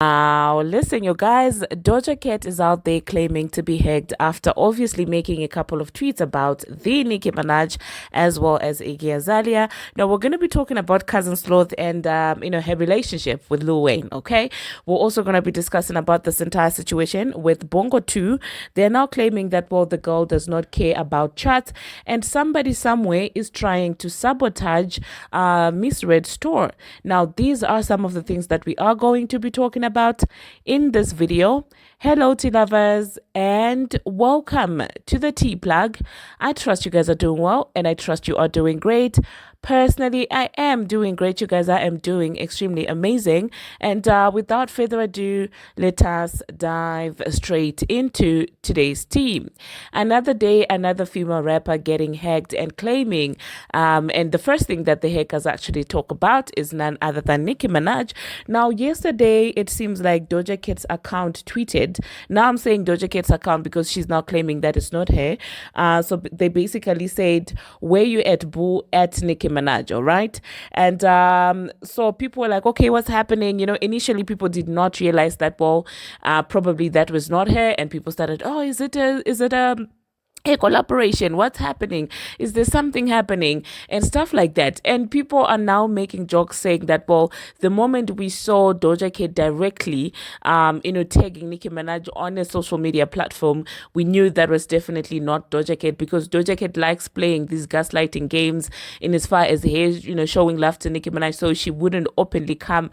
Now, listen, you guys, Doja Cat is out there claiming to be hacked after obviously making a couple of tweets about the Nicki Minaj as well as Iggy Azalea. Now, we're going to be talking about Cousin Sloth and, her relationship with Lil Wayne, okay? We're also going to be discussing about this entire situation with Bongo Two. They're now claiming that, well, the girl does not care about charts and somebody somewhere is trying to sabotage Miss Red store. Now, these are some of the things that we are going to be talking about in this video. Hello tea lovers and welcome to the tea plug. I trust you guys are doing well and I trust you are doing great. Personally, I am doing great. You guys, I am doing extremely amazing. And without further ado, let us dive straight into today's tea. Another day, another female rapper getting hacked and claiming. And the first thing that the hackers actually talk about is none other than Nicki Minaj. Now, yesterday, it seems like Doja Cat's account tweeted. Now I'm saying Doja Cat's account because she's now claiming that it's not her. So they basically said, where you at, boo, at Nicki Minaj, all right? And so people were like, okay, what's happening? Initially people did not realize that, well, probably that was not her, and people started, oh, is it a collaboration? What's happening? Is there something happening? And stuff like that. And people are now making jokes saying that, well, the moment we saw Doja Cat directly, tagging Nicki Minaj on a social media platform, we knew that was definitely not Doja Cat, because Doja Cat likes playing these gaslighting games in as far as her, showing love to Nicki Minaj. So she wouldn't openly come,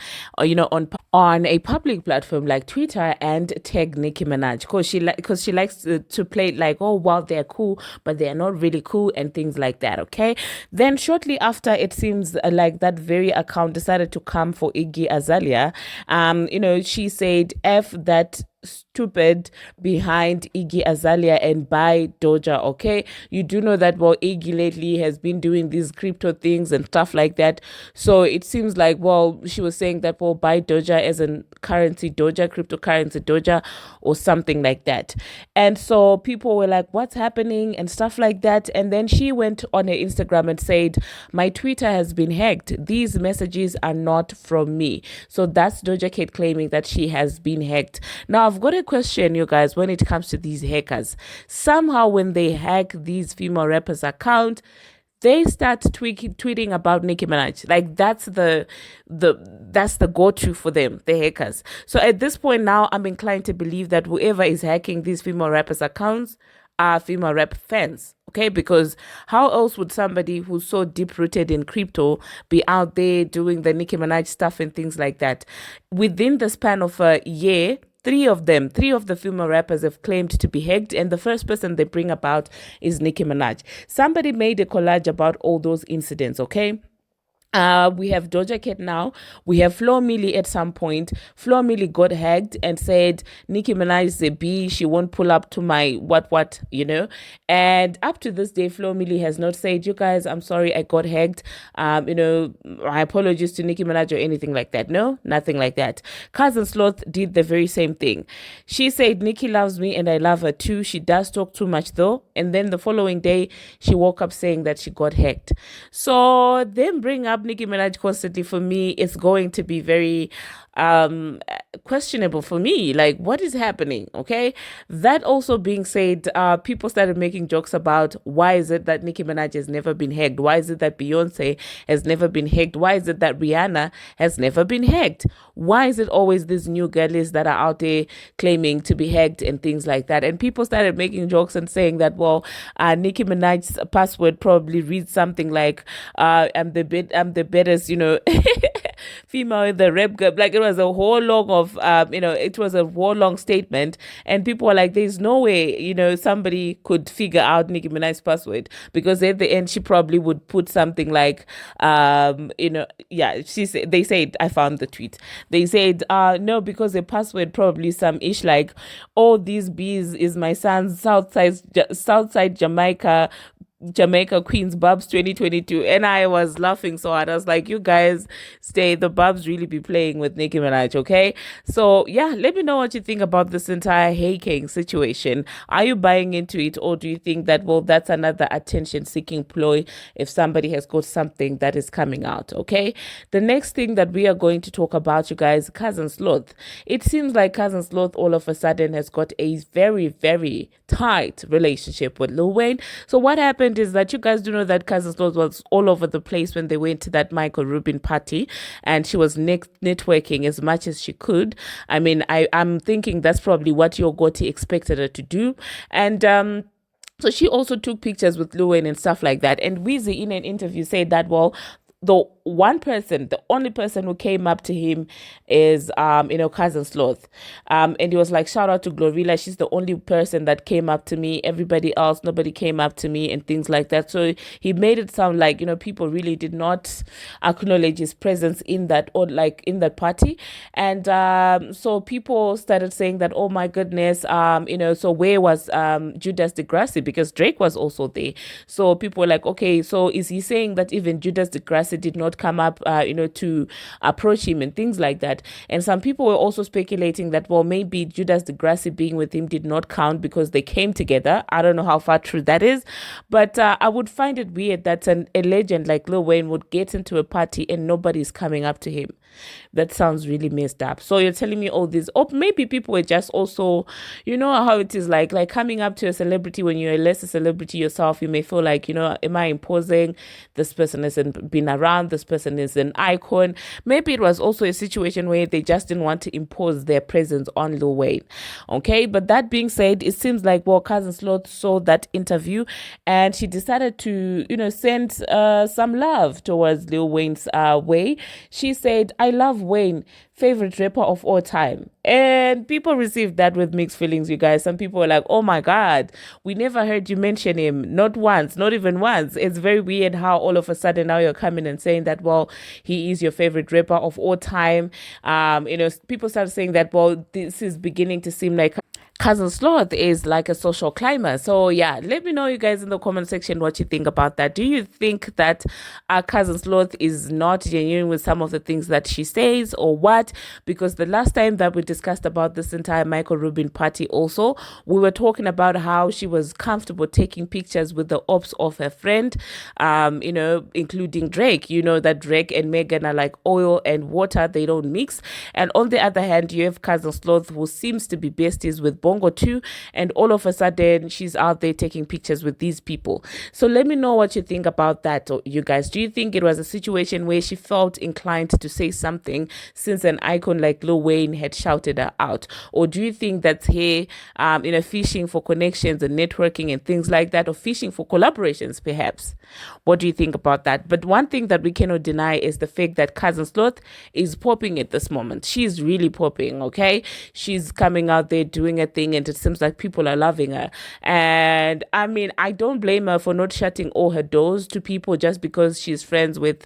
on a public platform like Twitter and tag Nicki Minaj, because she likes to play like, oh, well, they're cool, but they're not really cool and things like that, okay? Then shortly after, it seems like that very account decided to come for Iggy Azalea. She said, F that stupid behind Iggy Azalea and buy Doja, okay? You do know that, well, Iggy lately has been doing these crypto things and stuff like that. So it seems like, well, she was saying that, well, buy Doja as in currency Doja, cryptocurrency Doja, or something like that. And so people were like, what's happening and stuff like that. And then she went on her Instagram and said, my Twitter has been hacked. These messages are not from me. So that's Doja Cat claiming that she has been hacked. Now, I've got a question, you guys, when it comes to these hackers. Somehow when they hack these female rappers' account, they start tweeting about Nicki Minaj. Like that's the go-to for them, the hackers. So at this point now, I'm inclined to believe that whoever is hacking these female rappers' accounts are female rap fans. Okay, because how else would somebody who's so deep rooted in crypto be out there doing the Nicki Minaj stuff and things like that? Within the span of a year, three of the female rappers have claimed to be hacked, and the first person they bring about is Nicki Minaj. Somebody made a collage about all those incidents, okay? We have Doja Cat now. We have Flo Milli at some point. Flo Milli got hacked and said, Nicki Minaj is a B. She won't pull up to my what. And up to this day, Flo Milli has not said, you guys, I'm sorry, I got hacked. My apologies to Nicki Minaj or anything like that. No, nothing like that. Cousin Sloth did the very same thing. She said, Nicki loves me and I love her too. She does talk too much though. And then the following day, she woke up saying that she got hacked. So then bring up Nicki Minaj constantly, for me, it's going to be very questionable for me. Like, what is happening? Okay. That also being said, people started making jokes about why is it that Nicki Minaj has never been hacked? Why is it that Beyonce has never been hacked? Why is it that Rihanna has never been hacked? Why is it always these new girlies that are out there claiming to be hacked and things like that? And people started making jokes and saying that, well, Nicki Minaj's password probably reads something like, I'm the baddest, female in the rap girl. Like, it was a whole long of, it was a whole long statement. And people were like, there's no way, somebody could figure out Nicki Minaj's password, because at the end, she probably would put something like, they said, I found the tweet. They said, no, because the password probably some ish like, oh, these bees is my son's Southside Jamaica Jamaica Queens Barbz 2022, and I was laughing so hard. I was like, you guys stay, the Barbz really be playing with Nicki Minaj, okay? So yeah, let me know what you think about this entire Hey King situation. Are you buying into it, or do you think that, well, that's another attention seeking ploy if somebody has got something that is coming out, okay? The next thing that we are going to talk about, you guys, Cousin Sloth. It seems like Cousin Sloth all of a sudden has got a very, very tight relationship with Lil Wayne. So what happened is that you guys do know that Cousin Sloth was all over the place when they went to that Michael Rubin party, and she was networking as much as she could. I mean, I'm thinking that's probably what your Gotti expected her to do. And so she also took pictures with Lil Wayne and stuff like that. And Weezy in an interview said that, well, the only person who came up to him is Cousin Sloth. And he was like, shout out to Glorilla, she's the only person that came up to me. Everybody else, nobody came up to me, and things like that. So he made it sound like, people really did not acknowledge his presence in that, or like in that party. And so people started saying that, oh my goodness, so where was Judas Degrassi, because Drake was also there. So people were like, okay, so is he saying that even Judas Degrassi did not come up, to approach him and things like that? And some people were also speculating that, well, maybe Judas Degrassi being with him did not count because they came together. I don't know how far true that is, but I would find it weird that a legend like Lil Wayne would get into a party and nobody's coming up to him. That sounds really messed up. So you're telling me all this, or maybe people were just also, how it is like coming up to a celebrity when you're a lesser celebrity yourself. You may feel like, am I imposing? This person hasn't been around. This person is an icon. Maybe it was also a situation where they just didn't want to impose their presence on Lil Wayne. Okay, but that being said, it seems like, well, Cousin Sloth saw that interview and she decided to, send some love towards Lil Wayne's way. She said, I love Wayne, favorite rapper of all time. And people received that with mixed feelings, you guys. Some people were like, oh my God, we never heard you mention him. Not once, not even once. It's very weird how all of a sudden now you're coming and saying that, well, he is your favorite rapper of all time. People started saying that, well, this is beginning to seem like Cousin Sloth is like a social climber. So yeah, let me know, you guys, in the comment section what you think about that. Do you think that Cousin Sloth is not genuine with some of the things that she says, or what? Because the last time that we discussed about this entire Michael Rubin party also, we were talking about how she was comfortable taking pictures with the ops of her friend, including Drake. You know that Drake and Megan are like oil and water, they don't mix. And on the other hand, you have Cousin Sloth, who seems to be besties with Bongo Two, and all of a sudden she's out there taking pictures with these people. So let me know what you think about that, you guys. Do you think it was a situation where she felt inclined to say something since an icon like Lil Wayne had shouted her out? Or do you think that's her fishing for connections and networking and things like that, or fishing for collaborations perhaps? What do you think about that? But one thing that we cannot deny is the fact that Cousin Sloth is popping at this moment. She's really popping, okay? She's coming out there doing a thing, and it seems like people are loving her. And I mean, I don't blame her for not shutting all her doors to people just because she's friends with,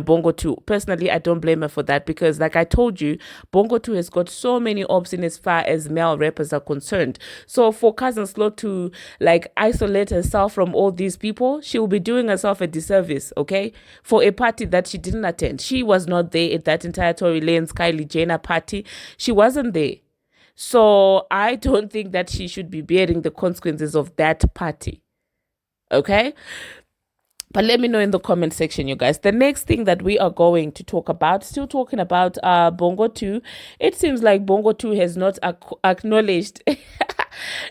Bongo Two. Personally, I don't blame her for that, because like I told you, Bongo Two has got so many options as far as male rappers are concerned. So for Cousin Sloth to like isolate herself from all these people, she will be doing herself a disservice, okay? For a party that she didn't attend. She was not there at that entire Tory Lanez Kylie Jenner party. She wasn't there. So I don't think that she should be bearing the consequences of that party. Okay? But let me know in the comment section, you guys. The next thing that we are going to talk about, still talking about Bongo Two. It seems like Bongo Two has not acknowledged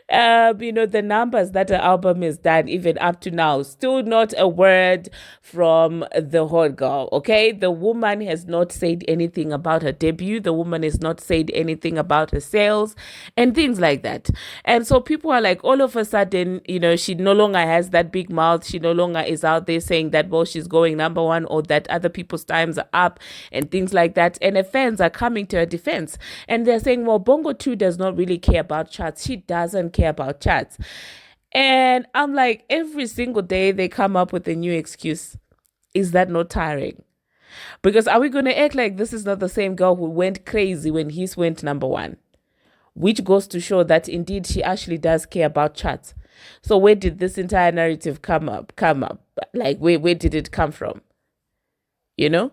the numbers that the album has done even up to now. Still not a word from the hot girl, okay? The woman has not said anything about her debut. The woman has not said anything about her sales and things like that. And so people are like, all of a sudden, she no longer has that big mouth. She no longer is out there saying that, well, she's going number one, or that other people's times are up and things like that. And her fans are coming to her defense. And they're saying, well, Bongo 2 does not really care about charts. She doesn't care about charts. And I'm like, every single day they come up with a new excuse. Is that not tiring? Because are we going to act like this is not the same girl who went crazy when his went number one? Which goes to show that indeed she actually does care about charts. So where did this entire narrative come up? Like where did it come from? You know?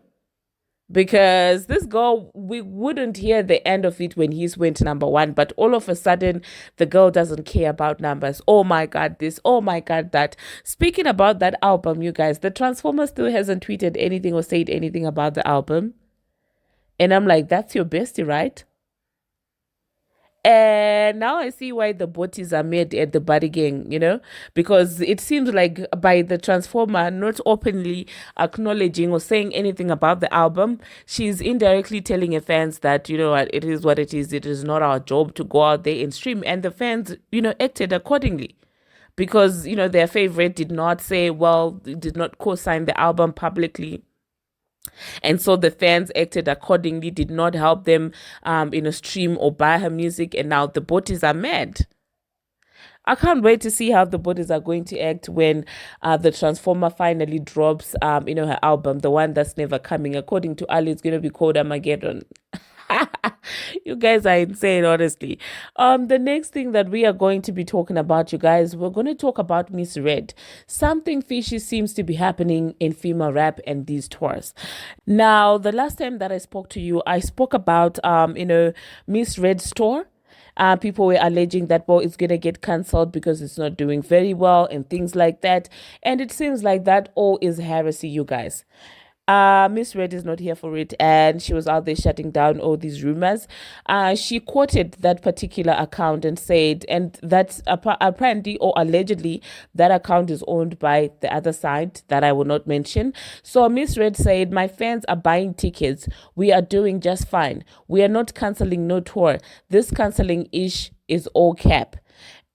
Because this girl, we wouldn't hear the end of it when he's went number one, but all of a sudden the girl doesn't care about numbers. Oh my god, this, oh my god, that. Speaking about that album, you guys, the Transformer still hasn't tweeted anything or said anything about the album. And I'm like, that's your bestie, right? And now I see why the botties are made at the body gang, because it seems like by the Transformer not openly acknowledging or saying anything about the album, she's indirectly telling her fans that, what, it is what it is. It is not our job to go out there and stream. And the fans, acted accordingly because, their favorite did not say, well, did not co-sign the album publicly. And so the fans acted accordingly, did not help them in a stream or buy her music. And now the botties are mad. I can't wait to see how the bodies are going to act when the Transformer finally drops, her album, the one that's never coming. According to Ali, it's going to be called Armageddon. You guys are insane, honestly. The next thing that we are going to be talking about, you guys, we're going to talk about Miss Red. Something fishy seems to be happening in female rap and these tours. Now, the last time that I spoke to you, I spoke about, Miss Red's tour. People were alleging that, well, it's going to get cancelled because it's not doing very well and things like that. And it seems like that all is heresy, you guys. Miss Red is not here for it, and she was out there shutting down all these rumors. She quoted that particular account and said, and that's apparently or allegedly that account is owned by the other side that I will not mention. So Miss Red said, "My fans are buying tickets. We are doing just fine. We are not canceling no tour. This canceling ish is all cap."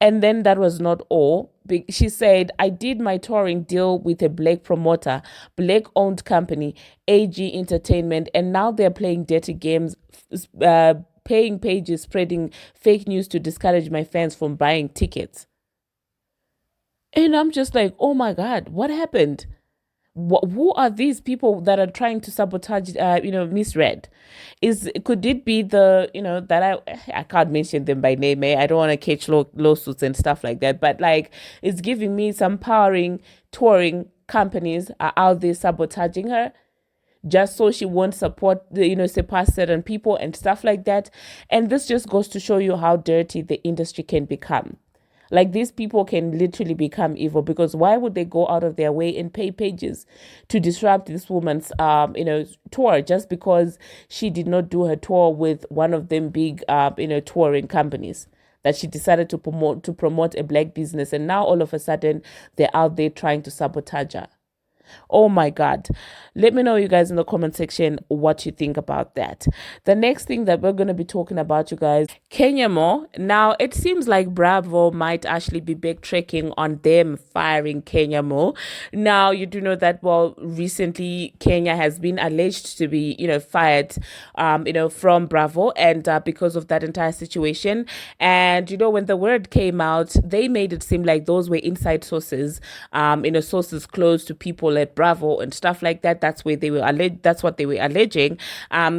And then that was not all. She said, "I did my touring deal with a black promoter, black-owned company, AG Entertainment, and now they're playing dirty games, paying pages, spreading fake news to discourage my fans from buying tickets." And I'm just like, oh my God, what happened? Who are these people that are trying to sabotage Miss Red? Could it be the that I can't mention them by name, I don't want to catch lawsuits and stuff like that, but like it's giving me some powering touring companies are out there sabotaging her just so she won't support surpass certain people and stuff like that. And this just goes to show you how dirty the industry can become. Like these people can literally become evil, because why would they go out of their way and pay pages to disrupt this woman's tour just because she did not do her tour with one of them big touring companies that she decided to promote a black business, and now all of a sudden they're out there trying to sabotage her. Oh my God. Let me know, you guys, in the comment section what you think about that. The next thing that we're going to be talking about, you guys, Kenya Mo. Now, it seems like Bravo might actually be backtracking on them firing Kenya Mo. Now, you do know that, well, recently Kenya has been alleged to be, fired, from Bravo, and because of that entire situation. And, when the word came out, they made it seem like those were inside sources, sources close to people at Bravo and stuff like that. That's where they were that's what they were alleging.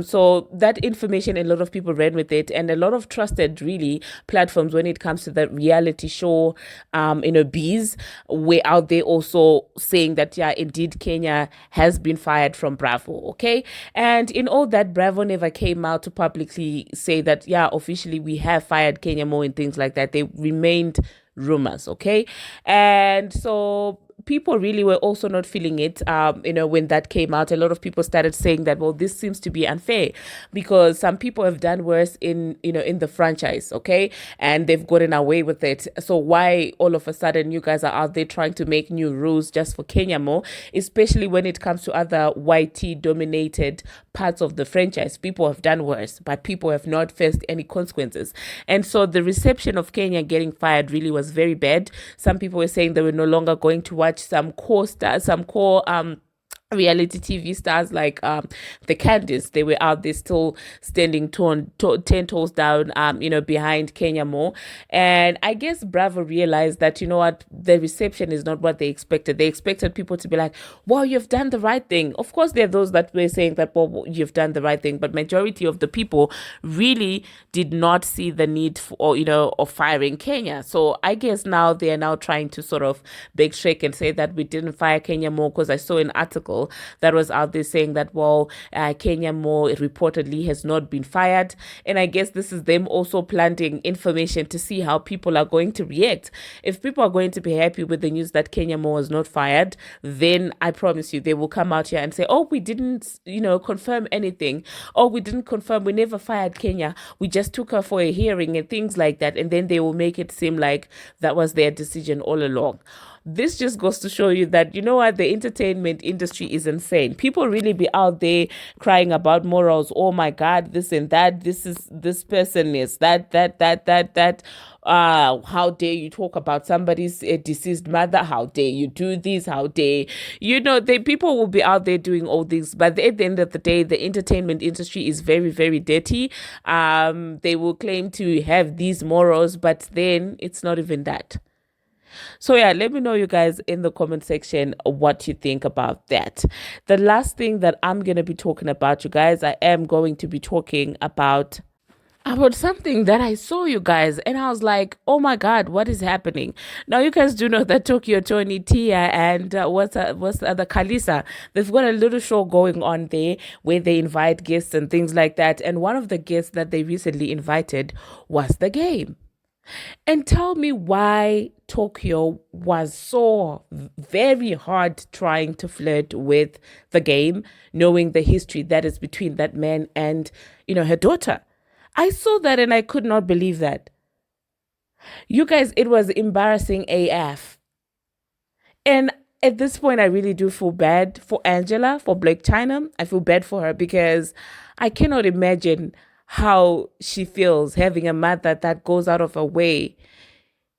So that information, a lot of people ran with it, and a lot of trusted really platforms when it comes to the reality show, bees were out there also saying that, yeah, indeed Kenya has been fired from Bravo. Okay. And in all that, Bravo never came out to publicly say that, yeah, officially we have fired Kenya Mo and things like that. They remained rumors. Okay. And so people really were also not feeling it, when that came out. A lot of people started saying that, well, this seems to be unfair because some people have done worse in the franchise, okay? And they've gotten away with it. So why all of a sudden you guys are out there trying to make new rules just for Kenya Mo, especially when it comes to other YT-dominated parts of the franchise? People have done worse, but people have not faced any consequences. And so the reception of Kenya getting fired really was very bad. Some people were saying they were no longer going to watch some core reality TV stars like the Candice. They were out there still standing 10 toes down, behind Kenya more. And I guess Bravo realized that, you know what, the reception is not what they expected. They expected people to be like, wow, you've done the right thing. Of course, there are those that were saying that, well, you've done the right thing, but majority of the people really did not see the need for, of firing Kenya. So I guess now they are now trying to sort of big shake and say that we didn't fire Kenya more, because I saw an article that was out there saying that, well, Kenya Moore reportedly has not been fired. And I guess this is them also planting information to see how people are going to react. If people are going to be happy with the news that Kenya Moore is not fired, then I promise you they will come out here and say, oh, we didn't, confirm anything. Oh, we didn't confirm. We never fired Kenya. We just took her for a hearing and things like that. And then they will make it seem like that was their decision all along. This just goes to show you that, you know what, the entertainment industry is insane. People really be out there crying about morals. Oh my God, this and that. This person is that. How dare you talk about somebody's deceased mother? How dare you do this? How dare, people will be out there doing all this. But at the end of the day, the entertainment industry is very, very dirty. They will claim to have these morals, but then it's not even that. So yeah, let me know, you guys, in the comment section what you think about that. The last thing that I'm going to be talking about, you guys, I am going to be talking about something that I saw, you guys, and I was like, oh my God, what is happening? Now, you guys do know that Toni, Tia, and what's the other, Kalisa, they've got a little show going on there where they invite guests and things like that. And one of the guests that they recently invited was The Game. And tell me why Tokyo was so very hard trying to flirt with The Game, knowing the history that is between that man and, her daughter. I saw that and I could not believe that. You guys, it was embarrassing AF. And at this point, I really do feel bad for Angela, for Black China. I feel bad for her because I cannot imagine how she feels having a mother that goes out of her way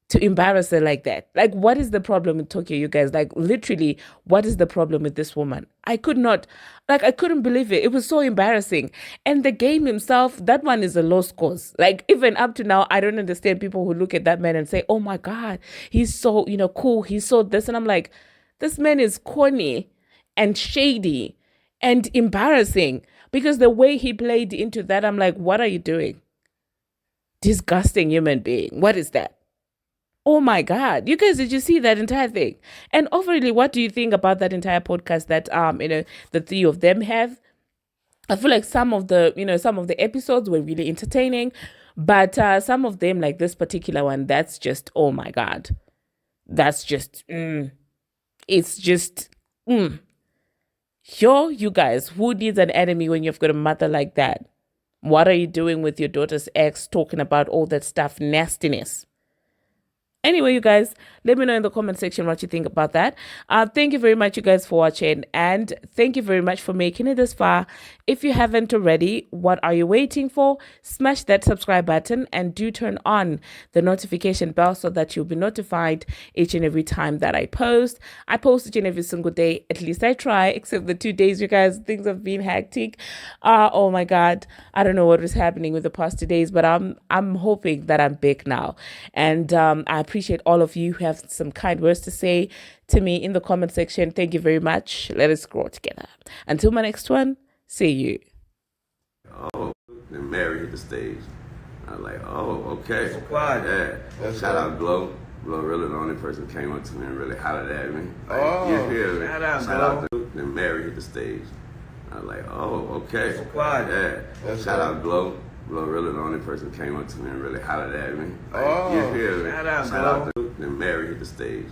to embarrass her like that. Like, what is the problem with Tokyo, you guys? Like, literally, what is the problem with this woman? I couldn't believe it. It was so embarrassing. And The Game himself, that one is a lost cause. Like, even up to now, I don't understand people who look at that man and say, oh my God, he's so, cool. He's so this. And I'm like, this man is corny and shady and embarrassing. Because the way he played into that, I'm like, what are you doing? Disgusting human being. What is that? Oh my God. You guys, did you see that entire thing? And overall, what do you think about that entire podcast that, the three of them have? I feel like some of the episodes were really entertaining, but some of them, like this particular one, that's just, oh my God. That's just, it's just, Yo, you guys, who needs an enemy when you've got a mother like that? What are you doing with your daughter's ex, talking about all that stuff, nastiness? Anyway, you guys, let me know in the comment section what you think about that. Thank you very much, you guys, for watching. And thank you very much for making it this far. If you haven't already, what are you waiting for? Smash that subscribe button and do turn on the notification bell so that you'll be notified each and every time that I post. I post each and every single day. At least I try, except the 2 days, you guys, things have been hectic. Oh my God. I don't know what was happening with the past 2 days, but I'm hoping that I'm back now. And I appreciate all of you who have some kind words to say to me in the comment section. Thank you very much. Let us grow together. Until my next one, see you. Oh, and Mary hit the stage. I was like, oh, okay. Yeah. Shout out Glorilla, the only person who came up to me and really hollered at me. Like, you feel me? Shout out and Mary hit the stage. I was like, oh, okay. Yeah. Shout out Glorilla, the only person who came up to me and really hollered at me. Like, you feel me? Shout out and Mary hit the stage.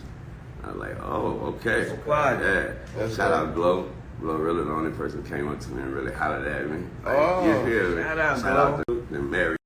I was like, oh, okay. Yeah. Shout out Glorilla, the only person who came up to me and really hollered at me. Like, you feel me? Shout out and Mary.